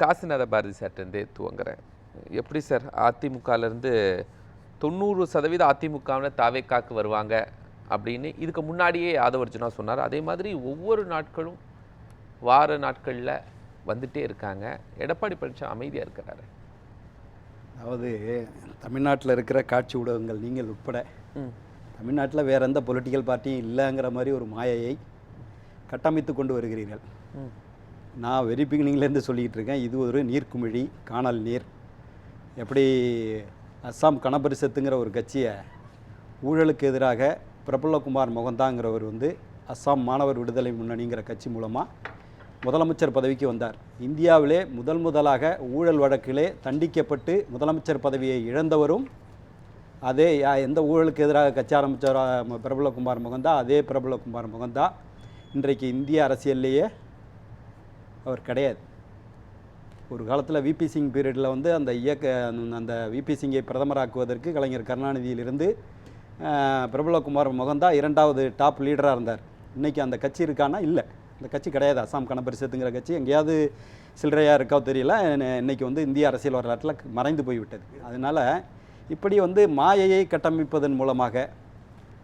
காசிநாத பாரதி சார்ட்டேருந்தே துவங்குறேன். எப்படி சார் அதிமுகலேருந்து 90% அதிமுகவினர் தாவேக்காக்கு வருவாங்க அப்படின்னு இதுக்கு முன்னாடியே யாதவர்ஜுனா சொன்னார். அதே மாதிரி ஒவ்வொரு நாட்களும் வார நாட்களில் வந்துட்டே இருக்காங்க. எடப்பாடி பழனிசாமி அமைதியாக இருக்கிறாரு. அதாவது தமிழ்நாட்டில் இருக்கிற காட்சி ஊடகங்கள் நீங்கள் உட்பட தமிழ்நாட்டில் வேறு எந்த பொலிட்டிக்கல் பார்ட்டியும் இல்லைங்கிற மாதிரி ஒரு மாயையை கட்டமைத்து கொண்டு வருகிறீர்கள். நான் வெரி பிகினிங்லேருந்து சொல்லிக்கிட்டு இருக்கேன், இது ஒரு நீர்க்குமிழி, காணல் நீர். எப்படி அஸ்ஸாம் கணபரிஷத்துங்கிற ஒரு கட்சியை ஊழலுக்கு எதிராக பிரபுல்லகுமார் மொகந்தாங்கிறவர் அஸ்ஸாம் மாணவர் விடுதலை முன்னணிங்கிற கட்சி மூலமாக முதலமைச்சர் பதவிக்கு வந்தார். இந்தியாவிலே முதலாக ஊழல் வழக்கிலே தண்டிக்கப்பட்டு முதலமைச்சர் பதவியை இழந்தவரும் அதே எந்த ஊழலுக்கு எதிராக கட்சி ஆரம்பித்தார் பிரபுல்லகுமார் மொகந்தா, அதே பிரபுல்லகுமார் மொகந்தா இன்றைக்கு இந்திய அரசியல்லையே அவர் கிடையாது. ஒரு காலத்தில் விபி சிங் பீரியடில் அந்த விபி சிங்கை பிரதமராக்குவதற்கு கலைஞர் கருணாநிதியிலிருந்து பிரபுல்லகுமார் மொகந்தா இரண்டாவது டாப் லீடராக இருந்தார். இன்றைக்கி அந்த கட்சி இருக்கானா? இல்லை, அந்த கட்சி கிடையாது. அஸ்ஸாம் கணபரிஷத்துங்கிற கட்சி எங்கேயாவது சில்லறையாக இருக்கோ தெரியல, இன்றைக்கி இந்திய அரசியல் வரலாற்றில் மறைந்து போய்விட்டது. அதனால் இப்படி மாயையை கட்டமைப்பதன் மூலமாக,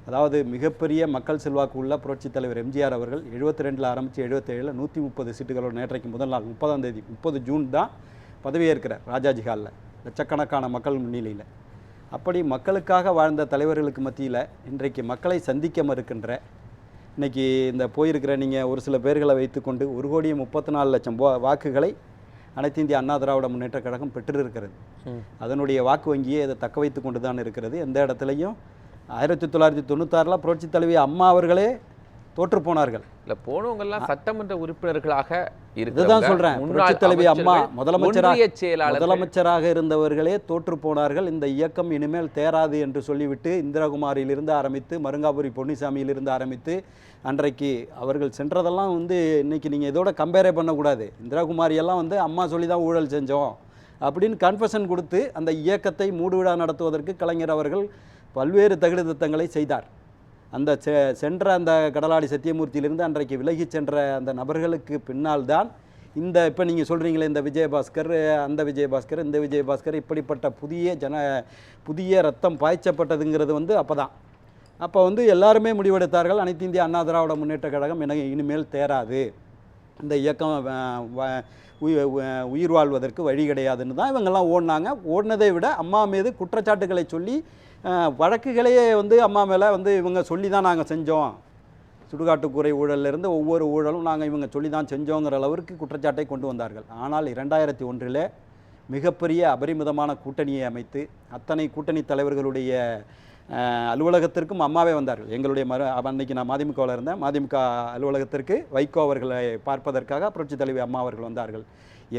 அதாவது மிகப்பெரிய மக்கள் செல்வாக்கு உள்ள புரட்சித் தலைவர் எம்ஜிஆர் அவர்கள் 72 ஆரம்பித்து 77 130 சீட்டுகளோட நேற்றைக்கு முதல் நாள் 30 ஜூன் தான் பதவியேற்கிறார் ராஜாஜி ஹாலில் லட்சக்கணக்கான மக்கள் முன்னிலையில். அப்படி மக்களுக்காக வாழ்ந்த தலைவர்களுக்கு மத்தியில் இன்றைக்கு மக்களை சந்திக்க மறுக்கின்ற, இன்றைக்கி இந்த போயிருக்கிற நீங்கள் ஒரு சில பேர்களை வைத்துக்கொண்டு 1,34,00,000 வாக்குகளை அனைத்து இந்திய அண்ணா திராவிட முன்னேற்ற கழகம் பெற்றிருக்கிறது. அதனுடைய வாக்கு வங்கியை அதை தக்க வைத்து கொண்டு தான் இருக்கிறது. எந்த இடத்துலையும் 1996 புரட்சித் தலைவி அம்மா அவர்களே தோற்று போனார்கள். இல்லை, போனவங்கெல்லாம் சட்டமன்ற உறுப்பினர்களாக இதுதான் சொல்கிறேன். புரட்சித் தலைவி அம்மா முதலமைச்சராக இருந்தவர்களே தோற்று போனார்கள். இந்த இயக்கம் இனிமேல் தேராது என்று சொல்லிவிட்டு இந்திரகுமாரியிலிருந்து ஆரம்பித்து மருங்காபுரி பொன்னிசாமியிலிருந்து ஆரம்பித்து அன்றைக்கு அவர்கள் சென்றதெல்லாம் இன்றைக்கி நீங்கள் இதோட கம்பேரே பண்ணக்கூடாது. இந்திராகுமாரியெல்லாம் அம்மா சொல்லி தான் ஊழல் செஞ்சோம் அப்படின்னு கன்ஃபெஷன் கொடுத்து அந்த இயக்கத்தை மூடுவிழா நடத்துவதற்கு கலைஞர் அவர்கள் பல்வேறு தகுதித்தங்களை செய்தார். அந்த சென்ற அந்த கடலாடி சத்தியமூர்த்தியிலிருந்து அன்றைக்கு விலகி சென்ற அந்த நபர்களுக்கு பின்னால் தான் இந்த இப்போ நீங்கள் சொல்கிறீங்களே இந்த விஜயபாஸ்கர், அந்த விஜயபாஸ்கர், இந்த விஜயபாஸ்கர், இப்படிப்பட்ட புதிய ரத்தம் பாய்ச்சப்பட்டதுங்கிறது அப்போ தான். அப்போ எல்லாருமே முடிவெடுத்தார்கள், அனைத்து இந்திய அண்ணா திராவிட முன்னேற்ற கழகம் இனிமேல் தேராது, இந்த இயக்கம் உயிர் வாழ்வதற்கு வழி கிடையாதுன்னு தான் இவங்கெல்லாம் ஓடினாங்க. ஓடினதை விட அம்மா மீது குற்றச்சாட்டுகளை சொல்லி வழக்குகளையே அம்மா மேலே இவங்க சொல்லி தான் நாங்கள் செஞ்சோம், சுடுகாட்டுக்குறை ஊழலிருந்து ஒவ்வொரு ஊழலும் நாங்கள் இவங்க சொல்லி தான் செஞ்சோங்கிற அளவிற்கு குற்றச்சாட்டை கொண்டு வந்தார்கள். ஆனால் 2001 மிகப்பெரிய அபரிமிதமான கூட்டணியை அமைத்து அத்தனை கூட்டணி தலைவர்களுடைய அலுவலகத்திற்கும் அம்மாவே வந்தார்கள். எங்களுடைய அன்னைக்கு நான் மதிமுகவில் இருந்தேன், மதிமுக அலுவலகத்திற்கு வைகோ அவர்களை பார்ப்பதற்காக புரட்சி தலைவி அம்மா அவர்கள் வந்தார்கள்.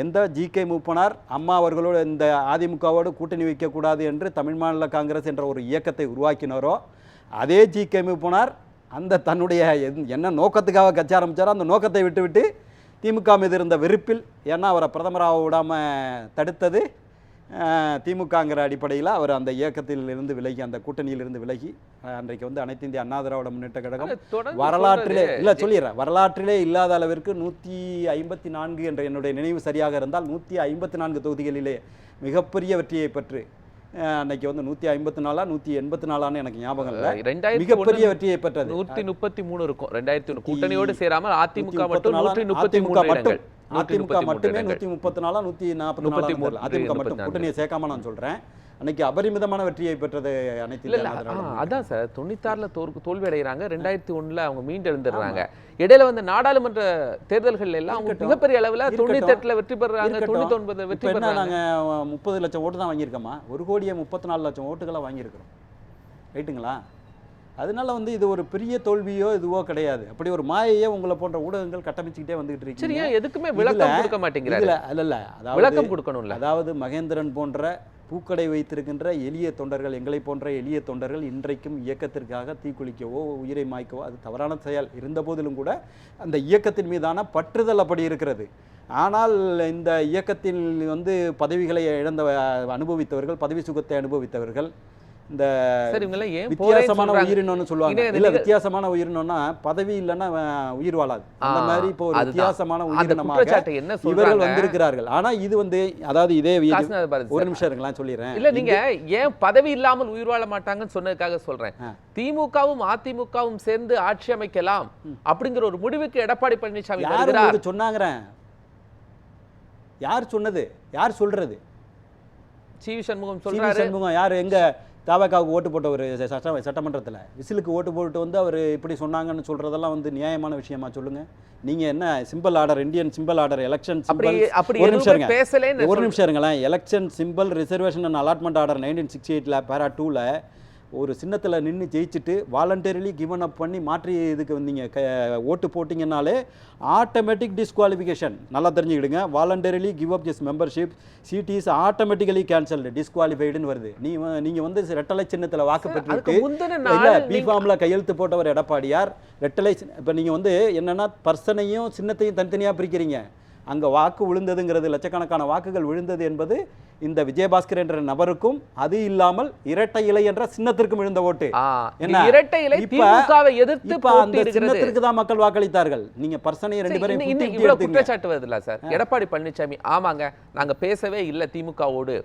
எந்த ஜிகே மூப்பனார் அம்மா அவர்களோடு இந்த அதிமுகவோடு கூட்டணி வைக்கக்கூடாது என்று தமிழ் மாநில காங்கிரஸ் என்ற ஒரு இயக்கத்தை உருவாக்கினாரோ, அதே ஜிகே மூப்பனார் அந்த தன்னுடைய என்ன நோக்கத்துக்காக கட்சி ஆரம்பித்தாரோ அந்த நோக்கத்தை விட்டுவிட்டு திமுக மீது இருந்த வெறுப்பில், ஏன்னா அவரை பிரதமராக விடாமல் தடுத்தது திமுகங்கிற அடிப்படையில் அவர் அந்த இயக்கத்தில் இருந்து விலகி, அந்த கூட்டணியிலிருந்து விலகி அன்றைக்கு அனைத்து இந்திய அண்ணா திராவிட முன்னேற்ற கழகம் வரலாற்றிலே இல்லாத அளவிற்கு 154 என்ற என்னுடைய நினைவு சரியாக இருந்தால் 154 தொகுதிகளிலே மிகப்பெரிய வெற்றியை பெற்று அன்னைக்கு 154 184 எனக்கு ஞாபகம் இல்லை, மிகப்பெரிய வெற்றியை பெற்றது. 133 இருக்கும் 2001 கூட்டணியோடு சேராமல் அதிமுக மட்டும் 133 அதிமுக மட்டுமே 134 144 அதிமுக மட்டும் கூட்டணியை சேர்க்காம நான் சொல்றேன். அன்னைக்கு அபரிமிதமான வெற்றியை பெற்றது அனைத்து. அதான் சார் 96 தோல்வி அடைகிறாங்க, 2001 அவங்க மீண்டு எழுந்துடுறாங்க. இடையில நாடாளுமன்ற தேர்தல்கள் எல்லாம் மிகப்பெரிய அளவில் 98 வெற்றி பெறாங்க, 99 வெற்றி பெறாங்க. நாங்க 30 லட்சம் ஓட்டு தான் வாங்கியிருக்கோமா, 1,34 லட்சம் ஓட்டுகளை வாங்கியிருக்கிறோம், ரைட்டுங்களா? அதனால இது ஒரு பெரிய தோல்வியோ இதுவோ கிடையாது. அப்படி ஒரு மாயையே உங்களை போன்ற ஊடகங்கள் கட்டமைச்சுக்கிட்டே வந்துகிட்டு இருக்கு. சரியா, எதுக்குமே விளக்கம் கொடுக்க மாட்டேங்கிறாங்க. இல்ல, விளக்கம் கொடுக்கணும்ல. அதாவது மகேந்திரன் போன்ற பூக்கடை வைத்திருக்கின்ற எளிய தொண்டர்கள், எங்களை போன்ற எளிய தொண்டர்கள் இன்றைக்கும் இயக்கத்திற்காக தீக்குளிக்கவோ உயிரை மாய்க்கவோ அது தவறான செயல் இருந்த போதிலும் கூட அந்த இயக்கத்தின் மீதான பற்றுதல் அப்படி இருக்கிறது. ஆனால் இந்த இயக்கத்தில் பதவிகளை இழந்த அனுபவித்தவர்கள், பதவி சுகத்தை அனுபவித்தவர்கள், இந்த சரி இவங்க ஏன் வித்தியாசமான உயிரினம்னு சொல்லுவாங்க. இல்ல வித்தியாசமான உயிரினம்னா பதவி இல்லைன்னா உயிர் வாழாது. அந்த மாதிரி இப்போ ஒரு வித்தியாசமான உயிரினமாக இவர்கள் வந்திருக்கிறார்கள். ஆனா இது வந்து அதாவது இதே ஒரு நிமிஷம் இருக்கலாம் சொல்லிடுறேன். இல்ல நீங்க ஏன் பதவி இல்லாமல் உயிர் வாழ மாட்டாங்கன்னு சொன்னதுக்காக சொல்றேன். திமுகவும் அதிமுகவும் சேர்ந்து ஆட்சி அமைக்கலாம் அப்படிங்கிற ஒரு முடிவுக்கு எடப்பாடி பழனிசாமி வருகிறார் சொன்னாங்க. யார் சொன்னது? யார் சொல்றது? சி.வி. சண்முகம் சொல்றாரு. சண்முகம் யாரு? எங்க தாவகாவுக்கு ஓட்டு போட்ட ஒரு சட்டமன்றத்தில் விசிலுக்கு ஓட்டு போட்டு வந்து அவர் இப்படி சொன்னாங்கன்னு சொல்றதெல்லாம் வந்து நியாயமான விஷயமா சொல்லுங்க? நீங்க என்ன symbol order, Indian symbol order, election symbol, ஒரு நிமிஷம் இருங்களேன். Election symbol reservation and allotment order 1968 para 2ல ஒரு சின்னத்தில் நின்று ஜெயிச்சுட்டு வாலண்டரிலி கிவன் அப் பண்ணி மாற்றி இதுக்கு வந்தீங்க ஓட்டு போட்டிங்கன்னாலே ஆட்டோமேட்டிக் டிஸ்குவாலிஃபிகேஷன். நல்லா தெரிஞ்சுக்கிடுங்க. Voluntarily give up this membership seat is automatically cancelled, டிஸ்குவாலிஃபைடுன்னு வருது. நீங்கள் வந்து ரெட்டலை சின்னத்தில் வாக்கு பெற்றுட்டு இல்லை பிஃபார்மில் கையெழுத்து போட்டவர் எடப்பாடியார். ரெட்டலை இப்போ நீங்கள் வந்து என்னென்னா பர்சனையும் சின்னத்தையும் தனித்தனியாக பிரிக்கிறீங்க. அங்கே வாக்கு விழுந்ததுங்கிறது லட்சக்கணக்கான வாக்குகள் விழுந்தது என்பது இந்த விஜயபாஸ்கர் என்ற நபருக்கும் அது இல்லாமல் இரட்டை இலை என்ற சின்னத்திற்கும் விழுந்த ஓட்டு. அந்த சின்னத்திற்கு தான் மக்கள் வாக்களித்தார்கள். நீங்க பர்சனை ரெண்டு பேரும் குற்றச்சாட்டு வருதுல்ல சார் எடப்பாடி பழனிசாமி? ஆமாங்க நாங்க பேசவே இல்லை திமுகவோடு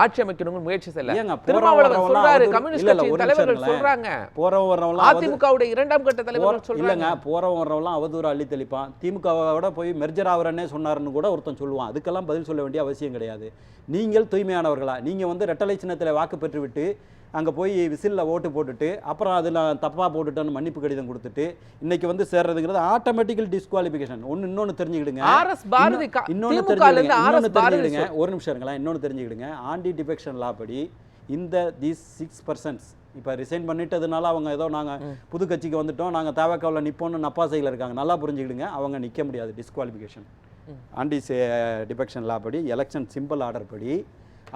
ஆட்சி அமைக்கணும்னு முயற்சி செய்யல. திருமாவளவன் சொல்றாரு, கம்யூனிஸ்ட் கட்சி தலைவர்கள் சொல்றாங்க, போறவங்க வர்றவங்க அதிமுகவுடைய இரண்டாம் கட்ட தலைவர்கள் சொல்றாங்க. இல்லங்க போறவங்க வர்றவங்க அவதூறு அள்ளி தெளிப்பான். திமுகவோட போய் மெர்ஜர் ஆவறனே சொன்னாருன்னு கூட ஒருத்தன் சொல்லுவான். அதுக்கெல்லாம் பதில் சொல்ல வேண்டிய அவசியம் கிடையாது. நீங்கள் தூய்மையானவர்களா? நீங்க வந்து ரெட்டலை சின்னத்தில் வாக்கு பெற்றுவிட்டு அங்கே போய் விசிலில் ஓட்டு போட்டுட்டு அப்புறம் அதில் தப்பாக போட்டுட்டோன்னு மன்னிப்பு கடிதம் கொடுத்துட்டு இன்னைக்கு வந்து சேர்றதுங்கிறது ஆட்டோமேட்டிக்கல் டிஸ்குவாலிஃபிகேஷன். இன்னொன்று தெரிஞ்சுக்கிடுங்க. ஒரு நிமிஷம் இருங்களேன். இன்னொன்று தெரிஞ்சுக்கிடுங்க. ஆன்டி டிஃபெக்ஷன் லா படி இந்த தீஸ் 6% இப்போ ரிசைன் பண்ணிட்டதுனால அவங்க ஏதோ நாங்கள் புது கட்சிக்கு வந்துட்டோம், நாங்கள் தேவைக்காவில் நிற்போன்னு நப்பாசையில் இருக்காங்க. நல்லா புரிஞ்சுக்கிடுங்க. அவங்க நிற்க முடியாது. டிஸ்குவாலிஃபிகேஷன் ஆன்டி டிஃபெக்ஷன் லா படி எலெக்ஷன் சிம்பிள் ஆர்டர் படி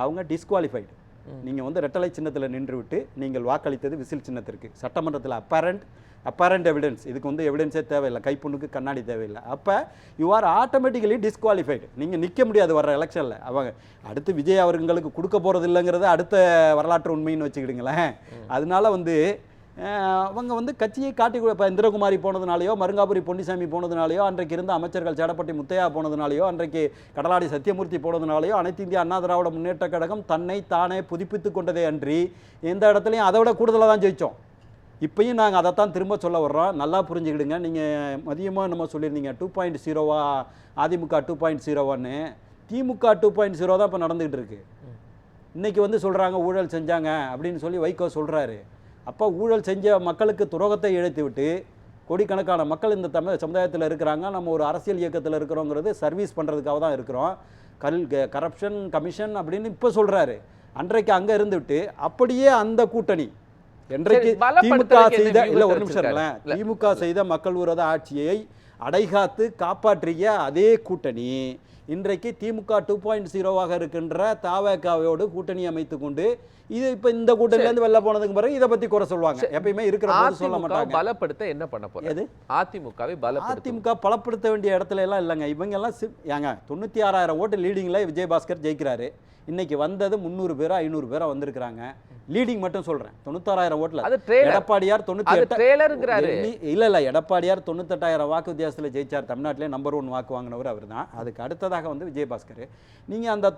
அவங்க டிஸ்குவாலிஃபைடு. நீங்கள் வந்து ரெட்டலை சின்னத்தில் நின்று விட்டு நீங்கள் வாக்களித்தது விசில் சின்னத்திற்கு. சட்டமன்றத்தில் அப்பரண்ட் எவிடன்ஸ், இதுக்கு வந்து எவிடன்ஸே தேவையில்லை, கைப்புண்ணுக்கு கண்ணாடி தேவையில்லை. அப்போ யூ ஆர் ஆட்டோமேட்டிக்கலி டிஸ்குவாலிஃபைடு. நீங்கள் நிற்க முடியாது வர்ற எலெக்ஷனில். அவங்க அடுத்து விஜய் அவர்களுக்கு கொடுக்க போகிறது இல்லைங்கிறது அடுத்த வரலாற்று உண்மைன்னு வச்சுக்கிடுங்களேன். அதனால வந்து அவங்க வந்து கட்சியை காட்டி இப்போ இந்திரகுமாரி போனதுனாலையோ மருங்காபுரி பொன்னிசாமி போனதுனாலையோ அன்றைக்கு இருந்த அமைச்சர்கள் சேடப்பட்டி முத்தையா போனதுனாலையோ அன்றைக்கு கடலாடி சத்தியமூர்த்தி போனதுனாலையோ அனைத்து இந்திய அண்ணா திராவிட முன்னேற்ற கழகம் தன்னை தானே புதுப்பித்து கொண்டதே அன்றி எந்த இடத்துலையும் அதை விட கூடுதலாக தான் ஜெயித்தோம். இப்பயும் நாங்கள் அதைத்தான் திரும்ப சொல்ல வர்றோம். நல்லா புரிஞ்சுக்கிடுங்க. நீங்கள் மதியமாக நம்ம சொல்லியிருந்தீங்க 2.0வா அதிமுக 2.0வான்னு. திமுக 2.0 தான் இப்போ நடந்துகிட்டு இருக்கு. இன்னைக்கு வந்து சொல்கிறாங்க ஊழல் செஞ்சாங்க அப்படின்னு சொல்லி வைகோ சொல்கிறாரு. அப்போ ஊழல் செஞ்ச மக்களுக்கு துரோகத்தை இழைத்து விட்டு கோடிக்கணக்கான மக்கள் இந்த தமிழ் சமுதாயத்தில் இருக்கிறாங்க. நம்ம ஒரு அரசியல் இயக்கத்தில் இருக்கிறோங்கிறது சர்வீஸ் பண்ணுறதுக்காக தான் இருக்கிறோம். கரப்ஷன் கமிஷன் அப்படின்னு இப்போ சொல்கிறாரு. அன்றைக்கு அங்கே இருந்துவிட்டு அப்படியே அந்த கூட்டணி என்றைக்கு திமுக செய்த இல்லை ஒரு நிமிஷம் இல்ல திமுக செய்த மக்கள் விரோத ஆட்சியை அடைகாத்து காப்பாற்றிய அதே கூட்டணி இன்றைக்கு திமுக 2.0வாக இருக்கின்ற தாவகாவோடு கூட்டணி அமைத்து கொண்டு இது இப்ப இந்த கூட்டணியிலிருந்து வெளில போனதுக்கு பிறகு இதை பத்தி குறை சொல்லுவாங்க. எப்பயுமே இருக்கிற போது சொல்ல மாட்டாங்க. பலப்படுத்த என்ன பண்ண போறது? அதிமுகவை அதிமுக பலப்படுத்த வேண்டிய இடத்துல எல்லாம் இல்லைங்க. இவங்க எல்லாம் ஏங்க 96,000 ஓட்டு லீடிங்ல விஜயபாஸ்கர் ஜெயிக்கிறாரு. இன்னைக்கு வந்தது 300 பேரா 500 பேரா வந்திருக்காங்க. லீடிங் மட்டும் சொல்றேன். 96,000 ஓட்டுல எடப்பாடியார் 98 இல்ல எடப்பாடியார் 98,000 வாக்கு வித்தியாசத்தில் ஜெயிச்சார். தமிழ்நாட்டிலே நம்பர் 1 வாக்கு வாங்கினவர் அவர் தான். அதுக்கு அடுத்ததாக வந்து விஜயபாஸ்கர். நீங்க அந்த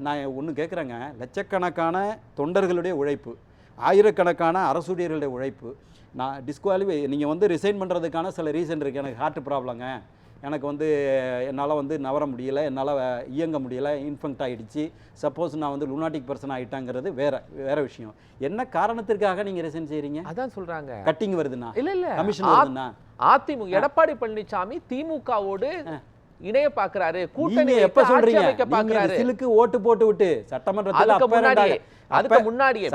நான் ஒன்று கேட்குறேங்க, லட்சக்கணக்கான தொண்டர்களுடைய உழைப்பு, ஆயிரக்கணக்கான அரசுடையர்களுடைய உழைப்பு, நான் டிஸ்குவாலிஃபை நீங்கள் வந்து ரிசைன் பண்ணுறதுக்கான சில ரீசன் இருக்குது. எனக்கு ஹார்ட் ப்ராப்ளங்க, எனக்கு வந்து என்னால் வந்து நவர முடியலை, என்னால் இயங்க முடியலை, இன்ஃபெக்ட் ஆகிடுச்சு, சப்போஸ் நான் வந்து லுனாட்டிக் பர்சன் ஆகிட்டாங்கிறது வேற விஷயம். என்ன காரணத்திற்காக நீங்கள் ரிசைன் செய்கிறீங்க? அதான் சொல்கிறாங்க. கட்டிங் வருதுன்னா இல்லை கமிஷன் வருதுன்னா அதிமுக எடப்பாடி பழனிசாமி திமுகவோடு இணைய பாக்குறாரு, கூட்டணி எப்ப சொல்றீங்க? விசிலுக்கு ஓட்டு போட்டு விட்டு சட்டமன்றத்தில் அதுக்கு முன்னாடியே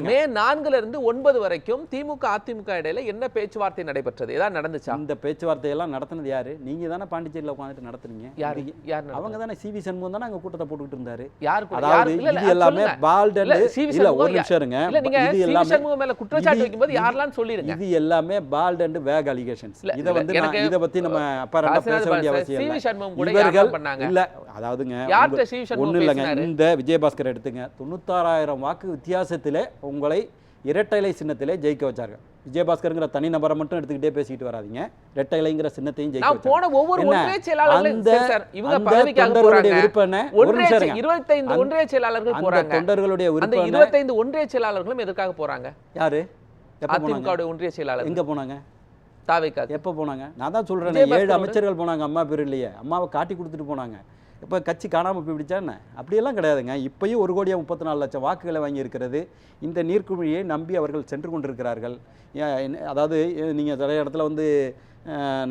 மே 4 இருந்து 9 வரைக்கும் திமுக அதிமுக இடையில என்ன பேச்சுவார்த்தை நடைபெற்றது? ஏதாவது நடந்துச்சா? இந்த பேச்சுவார்த்தை எல்லாம் நடத்தினது யாரு? நீங்க தானே பாண்டிச்சேரியில உட்கார்ந்துட்டு நடத்துனீங்க. யாரு? அவங்க தானே சி.வி. சண்முகம் தானே அங்க கூட்டத்தை போட்டுக்கிட்டு இருந்தாரு. அதாவது இது எல்லாமே பால்ட் அண்ட் இல்ல ஒரு நிமிஷம் இருங்க. இது எல்லாமே சண்முகம் மேல குற்றச்சாட்டு வைக்கும்போது யாரெல்லாம் சொல்லிருங்க. இது எல்லாமே பால்ட் அண்ட் வேக் அலிகேஷன்ஸ். இத வந்து பத்தி நம்ம அப்பறமா பேச வேண்டிய அவசியம் சிவி சண்முகம் கூட இவர்கள் யாரெல்லாம் பண்ணாங்க? இல்ல அதாவதுங்க யார்கிட்ட சிவி சண்முகம் ஒண்ணும் இல்லைங்க. பேசினாரு? இந்த விஜயபாஸ்கர் எடுத்துங்க 96,000 வாக்கு வித்தியாசத்திலே உங்களை இரட்டை இலை சின்னத்திலே ஜெயிக்க வச்சார்கள். விஜயபாஸ்கர்ங்கிற தனி நபரை மட்டும் எடுத்துக்கிட்டே பேசிக்கிட்டு வராதீங்க. இரட்டை இலைங்கிற சின்னத்தையும் ஜெயிக்க நான் போன வச்சாங்க. ஒவ்வொரு என்ன? ஒன்றிய செயலாளர்கள் அந்த சார், இவங்க அந்த பதவிக்காக தொண்டர்களுடைய போறாங்க. விருப்பம் என்ன? ஒரு ஒன்றிய நிமிஷம் இருங்க. 25 ஒன்றிய செயலாளர்கள் அந்த போறாங்க. தொண்டர்களுடைய அந்த விருப்பம் என்ன? 25 ஒன்றிய செயலாளர்களும் எதற்காக போறாங்க? யாரு எப்ப போனாங்க? அதிமுகவுடைய ஒன்றிய செயலாளர் எங்க போனாங்க? தாவேக்காக. எப்போ போனாங்க? நான் தான் சொல்றேன், விஜயபாஸ்கரோட 7 அமைச்சர்கள் போனாங்க. அம்மா பேர் இல்லையே, அம்மாவை காட்டி கொடுத்துட்டு போனாங்க. இப்போ கட்சி காணாமல் போயிடுச்சா என்ன? அப்படியெல்லாம் கிடையாதுங்க. இப்பயும் 1,34,00,000 வாக்குகளை வாங்கி இருக்கிறது. இந்த நீர்க்குமிழியை நம்பி அவர்கள் சென்று கொண்டிருக்கிறார்கள். அதாவது நீங்கள் நிறைய இடத்துல வந்து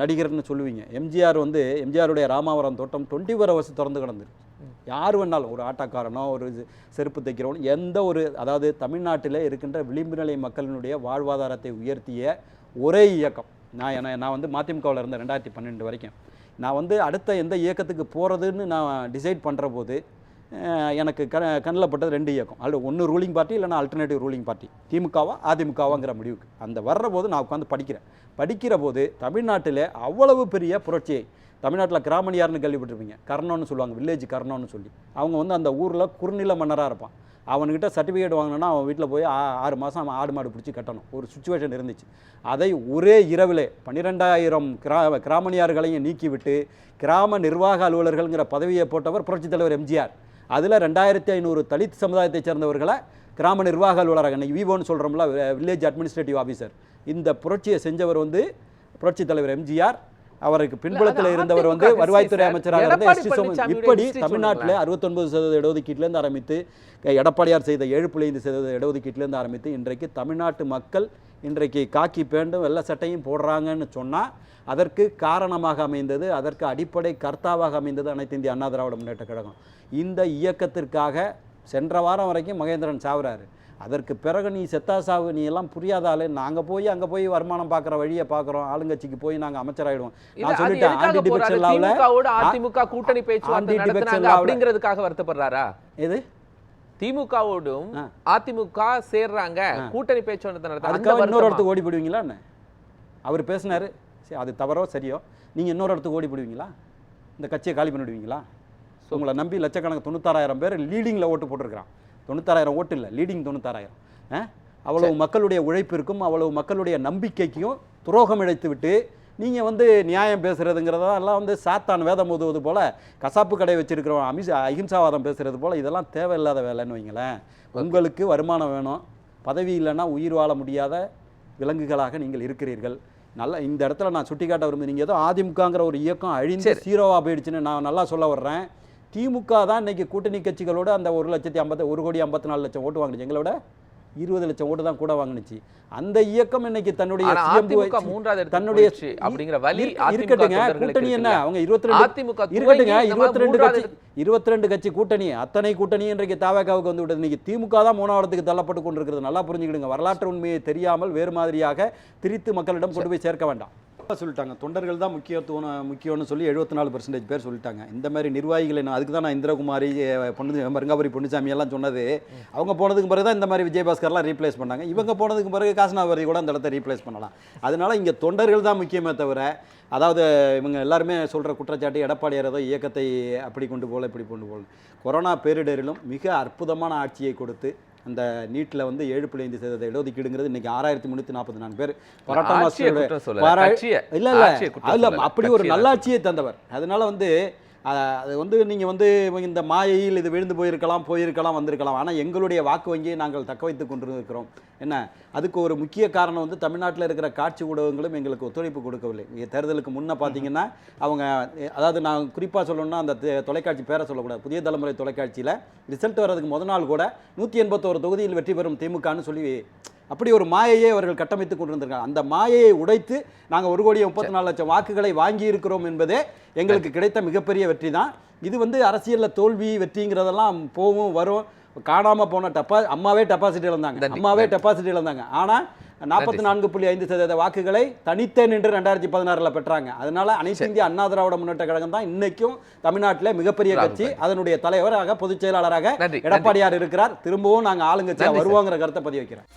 நடிகர்னு சொல்லுவீங்க. எம்ஜிஆர் வந்து எம்ஜிஆருடைய ராமாவரம் தோட்டம் 24 hours திறந்து கிடந்துரு. யார் வேணாலும், ஒரு ஆட்டோக்காரனோ ஒரு செருப்பு தைக்கிறவனோ, எந்த ஒரு, அதாவது தமிழ்நாட்டில் இருக்கின்ற விளிம்பு நிலை மக்களினுடைய வாழ்வாதாரத்தை உயர்த்திய ஒரே இயக்கம். நான் வந்து மதிமுகவில் இருந்தேன் 2012 வரைக்கும். நான் வந்து அடுத்த எந்த இயக்கத்துக்கு போகிறதுன்னு நான் டிசைட் பண்ணுற போது எனக்கு கண்ணில் பட்டது 2 இயக்கம். அது ஒன்று ரூலிங் பார்ட்டி, இல்லைனா அல்டர்னேட்டிவ் ரூலிங் பார்ட்டி, திமுகவா அதிமுகவாங்கிற முடிவுக்கு அந்த வர்ற போது நான் உட்காந்து படிக்கிற போது தமிழ்நாட்டில் அவ்வளவு பெரிய புரட்சியை, தமிழ்நாட்டில் கிராமணியார்னு கேள்விப்பட்டிருப்பீங்க, கர்ணம்னு சொல்லுவாங்க, வில்லேஜ் கர்ணம்னு சொல்லி. அவங்க வந்து அந்த ஊரில் குறுநில மன்னராக இருப்பான். அவன்கிட்ட சர்டிஃபிகேட் வாங்கினோன்னா அவன் வீட்டில் போய் 6 மாதம் அவன் ஆடு மாடு பிடிச்சி கட்டணும். ஒரு சுச்சுவேஷன் இருந்துச்சு. அதை ஒரே இரவிலே 12,000 கிராமணியார்களையும் நீக்கிவிட்டு கிராம நிர்வாக அலுவலர்கள்ங்கிற பதவியை போட்டவர் புரட்சித் தலைவர் எம்ஜிஆர். அதில் 2,500 தலித் சமுதாயத்தை சேர்ந்தவர்களை கிராம நிர்வாக அலுவலராக, இன்னைக்கு விவோன்னு சொல்கிறோம்ல, வில்லேஜ் அட்மினிஸ்ட்ரேட்டிவ் ஆஃபீஸர், இந்த புரட்சியை செஞ்சவர் வந்து புரட்சித் தலைவர் எம்ஜிஆர். அவருக்கு பின்புலத்தில் இருந்தவர் வந்து வருவாய்த்துறை அமைச்சராக இருந்த எஸ் டி சோமன். இப்படி தமிழ்நாட்டில் 69% இடஒதுக்கீட்டிலேருந்து ஆரம்பித்து, எடப்பாடியார் செய்த 7.5% இடஒதுக்கீட்டிலேருந்து ஆரம்பித்து, இன்றைக்கு தமிழ்நாட்டு மக்கள் இன்றைக்கு காக்கி பேண்டும் வெள்ளை சட்டையும் போடுறாங்கன்னு சொன்னால் அதற்கு காரணமாக அமைந்தது, அதற்கு அடிப்படை கர்த்தாவாக அமைந்தது அனைத்து இந்திய அண்ணா திராவிட முன்னேற்ற கழகம். இந்த இயக்கத்திற்காக சென்ற வாரம் வரைக்கும் மகேந்திரன் சாவுறாரு. அதற்கு பிறகு நீ செத்தா சாவு, நீ எல்லாம் புரியாதாலே, நாங்கள் போய் அங்கே போய் வருமானம் பார்க்குற வழியை பார்க்குறோம், ஆளுங்கட்சிக்கு போய் நாங்கள் அமைச்சராயிடுவோம். நான் சொல்லிட்டேன், ஆண்டி டிபெக்ஷன் லாவில் அதிமுக கூட்டணி பேச்சுவார்த்தை நடத்துனாங்க அப்படிங்கிறதுக்காக வருத்தப்படுறாரா? எது திமுகவோடும் அதிமுக சேர்றாங்க, கூட்டணி பேச்சுவார்த்தை நடத்த இன்னொரு இடத்துக்கு ஓடி போடுவீங்களா என்ன? அவர் பேசினாரு, அது தவறோ சரியோ, நீங்கள் இன்னொரு இடத்துக்கு ஓடி போடுவீங்களா? இந்த கட்சியை காலி பண்ணிவிடுவீங்களா? உங்களை நம்பி லட்சக்கணக்கு 96,000 பேர் லீடிங்கில் ஓட்டு போட்டிருக்கிறான். 96,000 ஓட்டு இல்லை, லீடிங் 96,000. அவ்வளவு மக்களுடைய உழைப்பிற்கும் அவ்வளவு மக்களுடைய நம்பிக்கைக்கும் துரோகம் இழைத்து விட்டு நீங்கள் வந்து நியாயம் பேசுகிறதுங்கிறதெல்லாம் வந்து சாத்தான் வேதம் ஓதுவது போல், கசாப்பு கடை வச்சிருக்கிறவன் அஹிம்சாவாதம் பேசுகிறது போல், இதெல்லாம் தேவையில்லாத வேலைன்னு வைங்களேன். உங்களுக்கு வருமானம் வேணும், பதவி இல்லைன்னா உயிர் வாழ முடியாத விலங்குகளாக நீங்கள் இருக்கிறீர்கள். நல்லா இந்த இடத்துல நான் சுட்டிக்காட்ட விரும்புது, நீங்கள் ஏதோ அதிமுகங்கிற ஒரு இயக்கம் அழிந்து சீரோவாக போயிடுச்சுன்னு நான் நல்லா சொல்ல வர்றேன். திமுக தான் இன்னைக்கு கூட்டணி கட்சிகளோட அந்த 1,54,00,000 ஓட்டு வாங்கினுச்சு. எங்களோட 20 லட்சம் ஓட்டு தான் கூட வாங்கினுச்சு. அந்த இயக்கம் இன்னைக்கு தன்னுடைய தன்னுடைய இருக்கட்டுங்க கூட்டணி என்ன, அவங்க 22 கட்சி கூட்டணி, அத்தனை கூட்டணி இன்றைக்கு தவேகாவுக்கு வந்து விட்டது. இன்னைக்கு திமுக தான் 3வது தள்ளப்பட்டு கொண்டிருக்கிறது. நல்லா புரிஞ்சுக்கிடுங்க. வரலாற்று உண்மையை தெரியாமல் வேறு மாதிரியாக திரித்து மக்களிடம் கொண்டு போய் சேர்க்க வேண்டாம். சொல்லிட்டாங்க தொண்டர்கள் தான் முக்கியம்னு சொல்லி 74% பேர் சொல்லிட்டாங்க. இந்த மாதிரி நிர்வாகிகளை அதுக்கு தான் நான் இந்திரகுமாரி மருங்காபுரி பொன்னுசாமி எல்லாம் சொன்னது. அவங்க போனதுக்கு பிறகு தான் இந்த மாதிரி விஜயபாஸ்கர்லாம் ரீப்ளேஸ் பண்ணாங்க. இவங்க போனதுக்கு பிறகு காசனாவதி கூட அந்த இடத்த ரீப்ளேஸ் பண்ணலாம். அதனால இங்கே தொண்டர்கள் தான் முக்கியமே தவிர, அதாவது இவங்க எல்லாருமே சொல்கிற குற்றச்சாட்டு எடப்பாடியார் ஏதோ இயக்கத்தை அப்படி கொண்டு போகல இப்படி கொண்டு போகல. கொரோனா பேரிடரிலும் மிக அற்புதமான ஆட்சியை கொடுத்து அந்த நீட்டில் வந்து 7.5% இடஒதுக்கீடுங்கிறது இன்னைக்கு 6,344 பேர் அப்படி ஒரு நல்லாட்சியை தந்தவர். அதனால வந்து அது வந்து நீங்கள் வந்து இந்த மாயையில் இது விழுந்து போயிருக்கலாம் வந்திருக்கலாம். ஆனால் எங்களுடைய வாக்கு வங்கியை நாங்கள் தக்க வைத்து கொண்டிருக்கிறோம். என்ன அதுக்கு ஒரு முக்கிய காரணம் வந்து தமிழ்நாட்டில் இருக்கிற காட்சி ஊடகங்களும் எங்களுக்கு ஒத்துழைப்பு கொடுக்கவில்லை. தேர்தலுக்கு முன்னே பார்த்தீங்கன்னா அவங்க, அதாவது நான் குறிப்பாக சொல்லணும்னா அந்த தொலைக்காட்சி பேரை சொல்லக்கூடாது, புதிய தலைமுறை தொலைக்காட்சியில் ரிசல்ட் வர்றதுக்கு முதல் நாள் கூட 181 தொகுதியில் வெற்றி பெறும் திமுகன்னு சொல்லி அப்படி ஒரு மாயையை அவர்கள் கட்டமைத்து கொண்டிருந்திருக்காங்க. அந்த மாயையை உடைத்து நாங்கள் 1,34,00,000 வாக்குகளை வாங்கி இருக்கிறோம் என்பதே எங்களுக்கு கிடைத்த மிகப்பெரிய வெற்றி தான். இது வந்து அரசியலில் தோல்வி வெற்றிங்கிறதெல்லாம் போகும் வரும். காணாமல் போன அம்மாவே டெபாசிட் இழந்தாங்க. ஆனால் 44.5% வாக்குகளை தனித்தே நின்று 2016 பெற்றாங்க. அதனால அனைத்து இந்திய அண்ணா திராவிட முன்னேற்ற கழகம் தான் இன்னைக்கும் தமிழ்நாட்டில் மிகப்பெரிய கட்சி. அதனுடைய தலைவராக பொதுச் செயலாளராக எடப்பாடியார் இருக்கிறார். திரும்பவும் நாங்கள் ஆளுங்கட்சியாக வருவோங்கிற கருத்தை பதிவு வைக்கிறேன்.